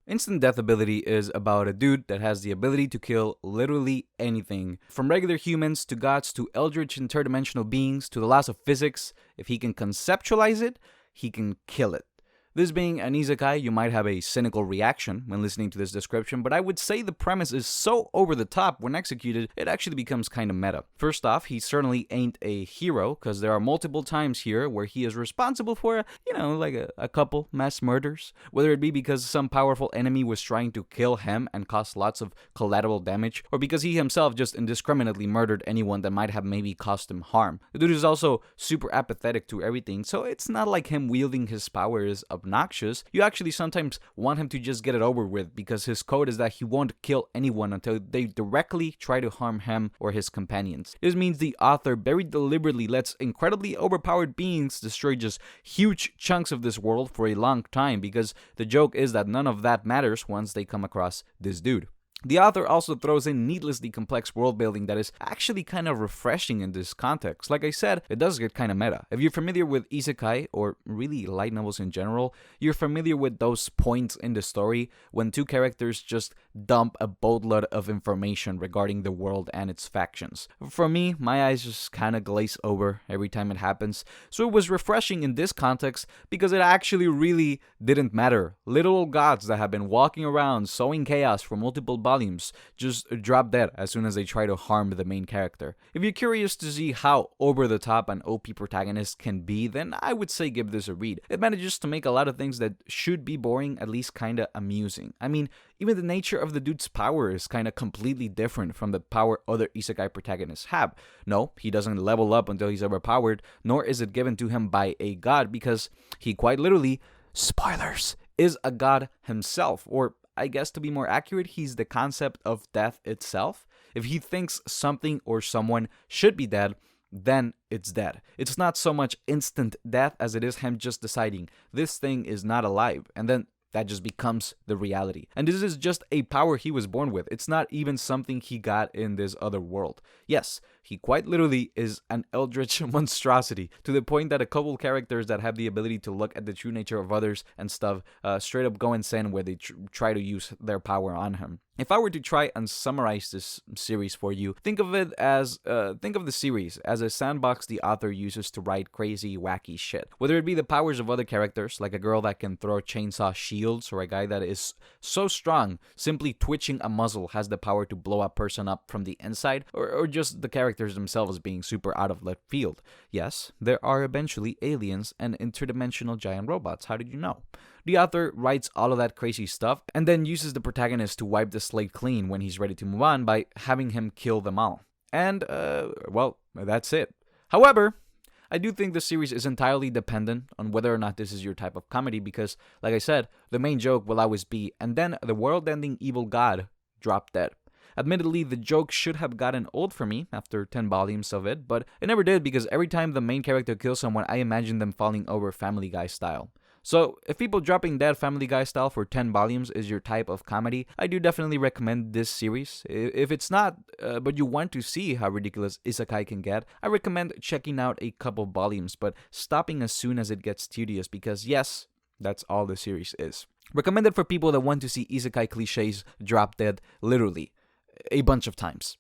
Instant death ability is about a dude that has the ability to kill literally anything, from regular humans to gods to eldritch interdimensional beings to the laws of physics. If he can conceptualize it, he can kill it. This being an isekai, you might have a cynical reaction when listening to this description, but I would say the premise is so over the top when executed, it actually becomes kind of meta. First off, he certainly ain't a hero, because there are multiple times here where he is responsible for, like a couple mass murders, whether it be because some powerful enemy was trying to kill him and cause lots of collateral damage, or because he himself just indiscriminately murdered anyone that might have maybe caused him harm. The dude is also super apathetic to everything, so it's not like him wielding his powers obnoxious. You actually sometimes want him to just get it over with, because his code is that he won't kill anyone until they directly try to harm him or his companions. This means the author very deliberately lets incredibly overpowered beings destroy just huge chunks of this world for a long time, because the joke is that none of that matters once they come across this dude. The author also throws in needlessly complex world building that is actually kind of refreshing in this context. Like I said, it does get kind of meta. If you're familiar with isekai, or really light novels in general, you're familiar with those points in the story when two characters just dump a boatload of information regarding the world and its factions. For me, my eyes just kind of glaze over every time it happens, so it was refreshing in this context because it actually really didn't matter. Literal gods that have been walking around sowing chaos for multiple volumes just drop dead as soon as they try to harm the main character. If you're curious to see how over the top an OP protagonist can be, then I would say give this a read. It manages to make a lot of things that should be boring at least kinda amusing. I mean, even the nature of the dude's power is kinda completely different from the power other isekai protagonists have. No, he doesn't level up until he's overpowered, nor is it given to him by a god, because he quite literally, spoilers, is a god himself, or I guess to be more accurate, he's the concept of death itself. If he thinks something or someone should be dead, then it's dead. It's not so much instant death as it is him just deciding this thing is not alive, and then that just becomes the reality. And this is just a power he was born with. It's not even something he got in this other world. Yes, he quite literally is an eldritch monstrosity, to the point that a couple characters that have the ability to look at the true nature of others and stuff straight up go insane where they try to use their power on him. If I were to try and summarize this series for you, think of the series as a sandbox the author uses to write crazy, wacky shit. Whether it be the powers of other characters, like a girl that can throw chainsaw shields, or a guy that is so strong, simply twitching a muzzle has the power to blow a person up from the inside, or just the characters themselves being super out of left field. Yes, there are eventually aliens and interdimensional giant robots. How did you know? The author writes all of that crazy stuff and then uses the protagonist to wipe the slate clean when he's ready to move on by having him kill them all. And, well, that's it. However, I do think the series is entirely dependent on whether or not this is your type of comedy, because, like I said, the main joke will always be, and then the world-ending evil god dropped dead. Admittedly, the joke should have gotten old for me after 10 volumes of it, but it never did, because every time the main character kills someone, I imagine them falling over Family Guy style. So, if people dropping dead Family Guy style for 10 volumes is your type of comedy, I do definitely recommend this series. If it's not, but you want to see how ridiculous isekai can get, I recommend checking out a couple volumes, but stopping as soon as it gets tedious, because yes, that's all the series is. Recommended for people that want to see isekai cliches drop dead, literally, a bunch of times.